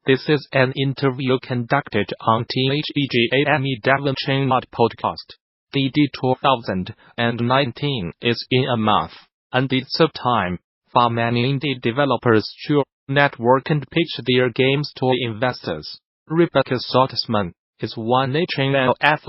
This is an interview conducted on THEGAME Dev Unchained podcast. DD 2019 is in a month, and it's a time for many indie developers to network and pitch their games to investors. Rebekah Saltsman is one channel at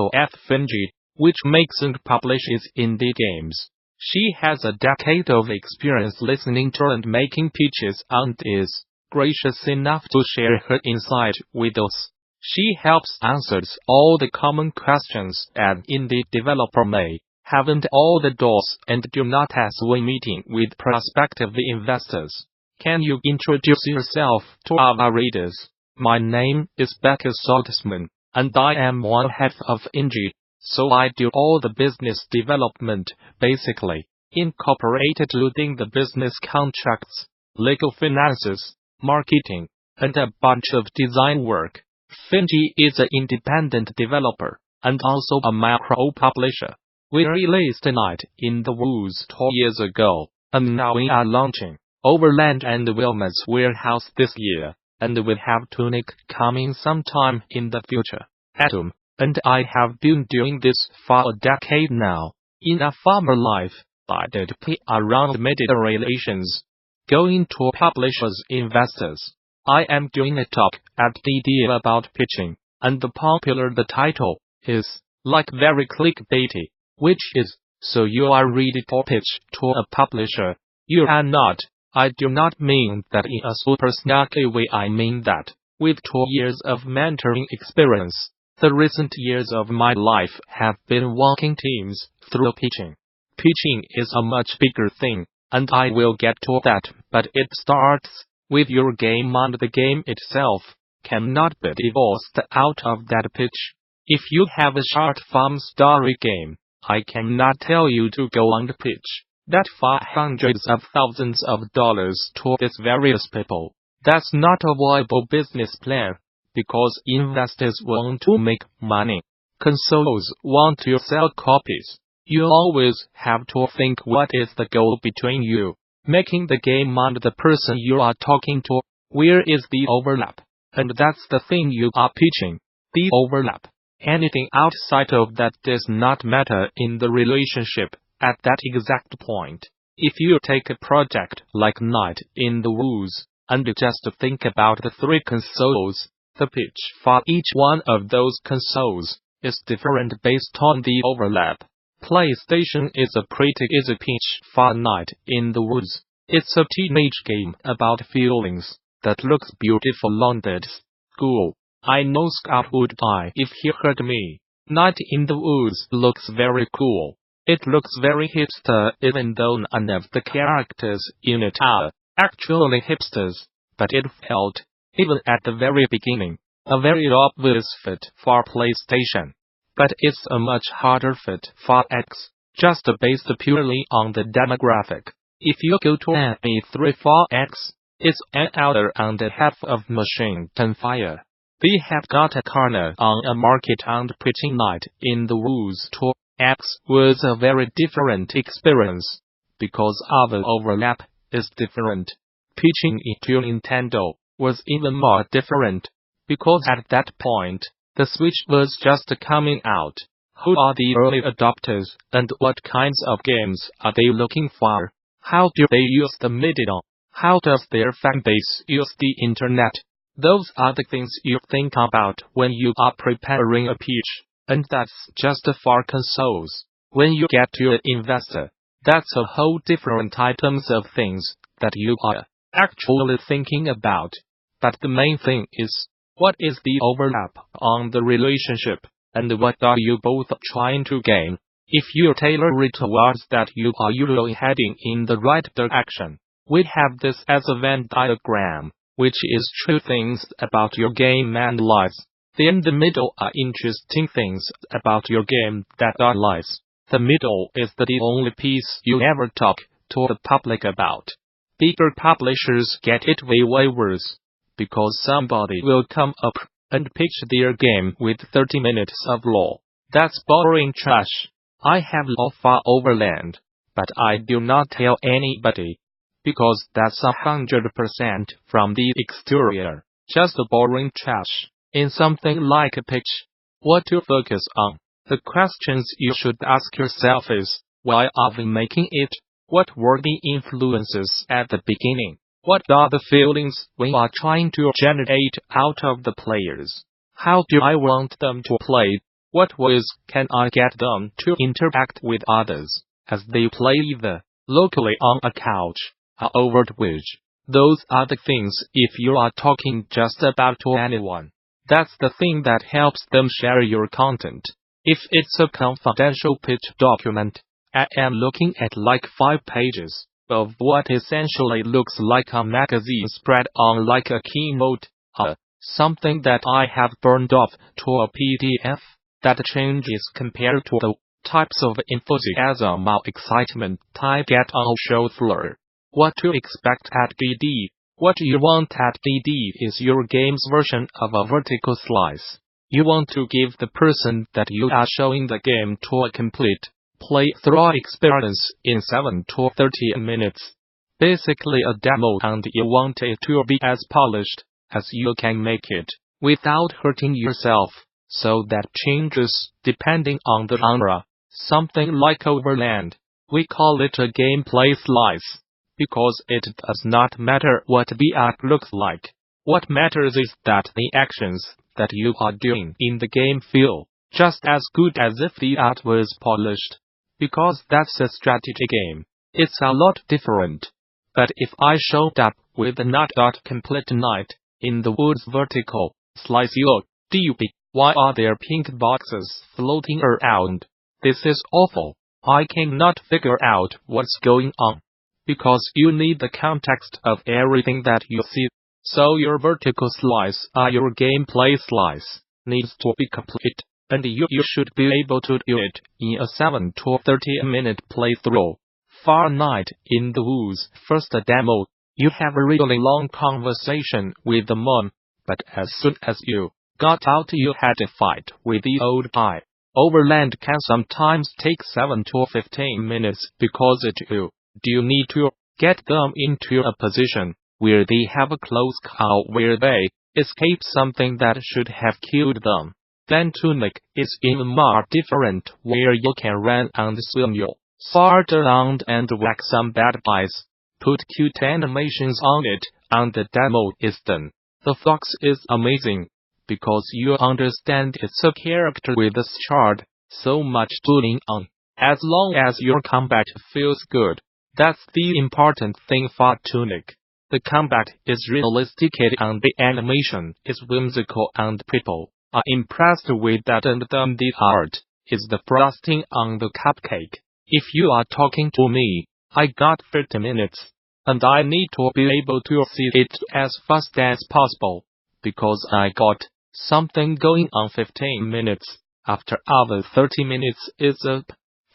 Finji, which makes and publishes indie games. She has a decade of experience listening to and making pitches and is gracious enough to share her insight with us. She helps answers all the common questions an indie developer may have and all the doors and do not as when meeting with prospective investors. Can you introduce yourself to our readers? My name is Becca Saltsman, and I am one half of Finji, so I do all the business development, basically, including the business contracts, legal finances, marketing, and a bunch of design work. Finji is an independent developer, and also a macro publisher. We released Night in the Woods 2 years ago, and now we are launching Overland and Wilmots Warehouse this year, and we have Tunic coming sometime in the future. Atom, and I have been doing this for a decade now. In a former life, I did PR around media relations, going to publishers, investors. I am doing a talk at GDU about pitching, and the title is, like very clickbaity, which is, so you are ready to pitch to a publisher. You are not. I do not mean that in a super snarky way. I mean that, with 2 years of mentoring experience, the recent years of my life have been walking teams through pitching. Pitching is a much bigger thing, and I will get to that, but it starts with your game, and the game itself cannot be divorced out of that pitch. If you have a short-form story game, I cannot tell you to go and pitch that for hundreds of thousands of dollars to these various people. That's not a viable business plan, because investors want to make money. Consoles want to sell copies. You always have to think, what is the goal between you making the game and the person you are talking to? Where is the overlap? And that's the thing you are pitching, the overlap. Anything outside of that does not matter in the relationship at that exact point. If you take a project like Night in the Woods, and just think about the 3 consoles, the pitch for each one of those consoles is different based on the overlap. PlayStation is a pretty easy pitch for Night in the Woods. It's a teenage game about feelings that looks beautiful on that school. I know Scott would die if he heard me. Night in the Woods looks very cool. It looks very hipster, even though none of the characters in it are actually hipsters. But it felt, even at the very beginning, a very obvious fit for PlayStation. But it's a much harder fit for X, just based purely on the demographic. If you go to an E3 for X, it's an hour and a half of machine gunfire. They have got a corner on a market, and pitching Night in the Woods to X was a very different experience, because our overlap is different. Pitching it to Nintendo was even more different, because at that point, the Switch was just coming out. Who are the early adopters, and what kinds of games are they looking for? How do they use the media? How does their fanbase use the internet? Those are the things you think about when you are preparing a pitch, and that's just for consoles. When you get to an investor, that's a whole different items of things that you are actually thinking about. But the main thing is, what is the overlap on the relationship, and what are you both trying to gain? If you tailor it towards that, you are usually heading in the right direction. We have this as a Venn diagram, which is true things about your game and lives. Then the middle are interesting things about your game that are lives. The middle is the only piece you ever talk to the public about. Bigger publishers get it way worse, because somebody will come up and pitch their game with 30 minutes of law. That's boring trash. I have law for Overland, but I do not tell anybody, because that's 100% from the exterior. just boring trash. In something like a pitch, what to focus on? The questions you should ask yourself is, why are we making it? What were the influences at the beginning? What are the feelings we are trying to generate out of the players? How do I want them to play? What ways can I get them to interact with others as they play either locally on a couch or over Twitch? Those are the things if you are talking just about to anyone. That's the thing that helps them share your content. If it's a confidential pitch document, I am looking at like 5 pages of what essentially looks like a magazine spread on like a keynote, something that I have burned off to a PDF. That changes compared to the types of enthusiasm or excitement I get on show floor. What to expect at GDU? What you want at GDU is your game's version of a vertical slice. You want to give the person that you are showing the game to a complete playthrough experience in 7 to 30 minutes. Basically a demo, and you want it to be as polished as you can make it, without hurting yourself. So that changes depending on the genre. Something like Overland, we call it a gameplay slice, because it does not matter what the art looks like. What matters is that the actions that you are doing in the game feel just as good as if the art was polished. Because that's a strategy game, it's a lot different. But if I showed up with a not complete night in the woods vertical slice, why are there pink boxes floating around? This is awful. I cannot figure out what's going on. Because you need the context of everything that you see. So your vertical slice or your gameplay slice needs to be complete, and you should be able to do it in a 7 to 30 minute playthrough. Far Night in the Woods first demo, you have a really long conversation with the mom, but as soon as you got out you had a fight with the old guy. Overland can sometimes take 7 to 15 minutes because do you need to get them into a position where they have a close call where they escape something that should have killed them. Then Tunic is even more different, where you can run and swim your sword around and whack some bad guys. Put cute animations on it, and the demo is done. The fox is amazing, because you understand it's a character with a shard, so much tuning on. As long as your combat feels good, that's the important thing for Tunic. The combat is realistic and the animation is whimsical and people are impressed with that, and then the art is the frosting on the cupcake. If you are talking to me, I got 30 minutes, and I need to be able to see it as fast as possible, because I got something going on 15 minutes. After other 30 minutes is up.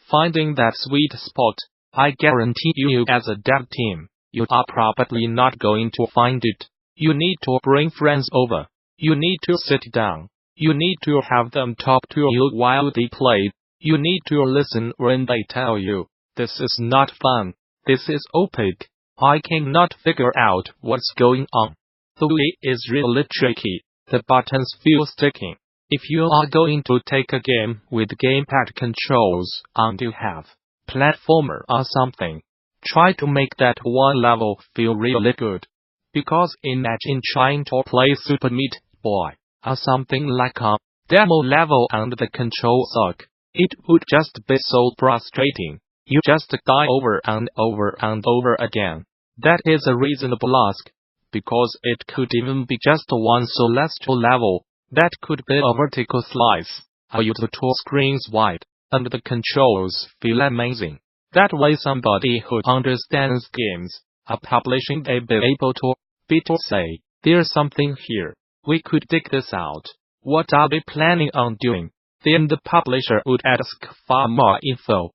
Finding that sweet spot, I guarantee you as a dev team, you are probably not going to find it. You need to bring friends over. You need to sit down. You need to have them talk to you while they play. You need to listen when they tell you, this is not fun. This is opaque. I cannot figure out what's going on. The way is really tricky. The buttons feel sticky. If you are going to take a game with gamepad controls and you have platformer or something, try to make that one level feel really good. Because imagine trying to play Super Meat Boy or something like a demo level and the controls suck. It would just be so frustrating. You just die over and over and over again. That is a reasonable ask, because it could even be just one celestial level. That could be a vertical slice, or you the 2 screens wide, and the controls feel amazing. That way somebody who understands games are publishing they be able to say, there's something here. We could dig this out. What are they planning on doing? Then the publisher would ask for more info.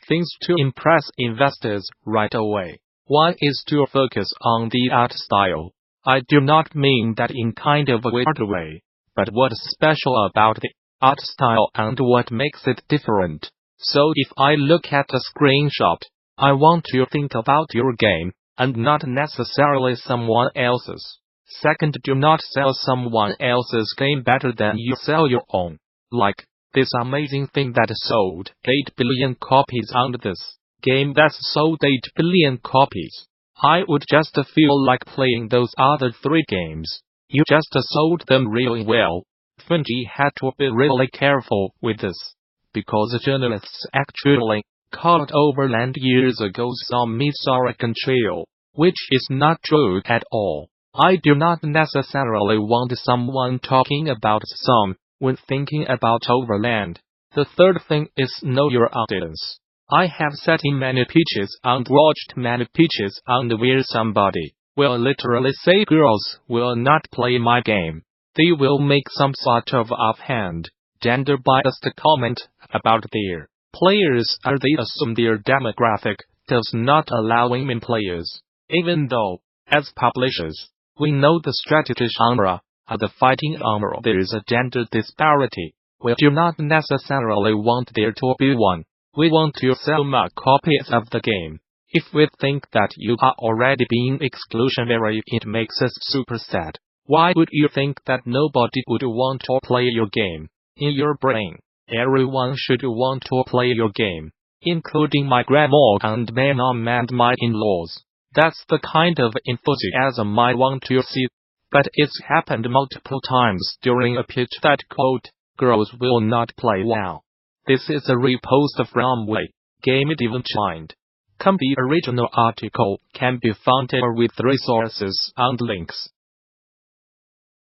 Things to impress investors right away. One is to focus on the art style. I do not mean that in kind of a weird way, but what's special about the art style and what makes it different. So if I look at a screenshot, I want to think about your game, and not necessarily someone else's. Second, do not sell someone else's game better than you sell your own. Like this amazing thing that sold 8 billion copies and this game that's sold 8 billion copies. I would just feel like playing those other 3 games. You just sold them really well. Finji had to be really careful with this, because journalists actually called Overland years ago some Misorican trail, which is not true at all. I do not necessarily want someone talking about some when thinking about Overland. The third thing is know your audience. I have sat in many pitches and watched many pitches and where somebody will literally say girls will not play my game. They will make some sort of offhand, gender-biased comment about their players and they assume their demographic does not allow women players. Even though, as publishers, we know the strategy genre and the fighting genre there is a gender disparity. We do not necessarily want there to be one. We want to sell more copies of the game. If we think that you are already being exclusionary, it makes us super sad. Why would you think that nobody would want to play your game? In your brain, everyone should want to play your game, including my grandma and my mom and my in-laws. That's the kind of enthusiasm I want to see. But it's happened multiple times during a pitch that quote, girls will not play WoW. This is a repost from Dev Unchained. The original article can be found here with resources and links.